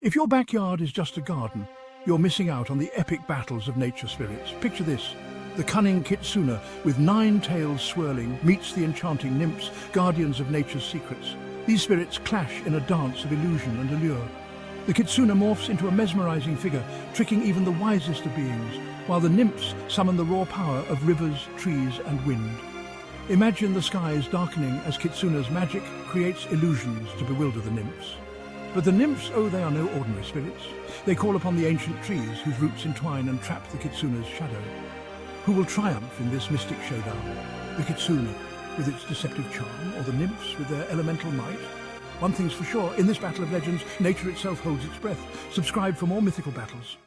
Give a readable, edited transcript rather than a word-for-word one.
If your backyard is just a garden, you're missing out on the epic battles of nature spirits. Picture this. The cunning kitsuna, with 9 tails swirling, meets the enchanting nymphs, guardians of nature's secrets. These spirits clash in a dance of illusion and allure. The kitsuna morphs into a mesmerizing figure, tricking even the wisest of beings, while the nymphs summon the raw power of rivers, trees, and wind. Imagine the skies darkening as kitsuna's magic creates illusions to bewilder the nymphs. But the nymphs, oh, they are no ordinary spirits. They call upon the ancient trees whose roots entwine and trap the kitsuna's shadow. Who will triumph in this mystic showdown? The kitsuna, with its deceptive charm, or the nymphs with their elemental might? One thing's for sure, in this battle of legends, nature itself holds its breath. Subscribe for more mythical battles.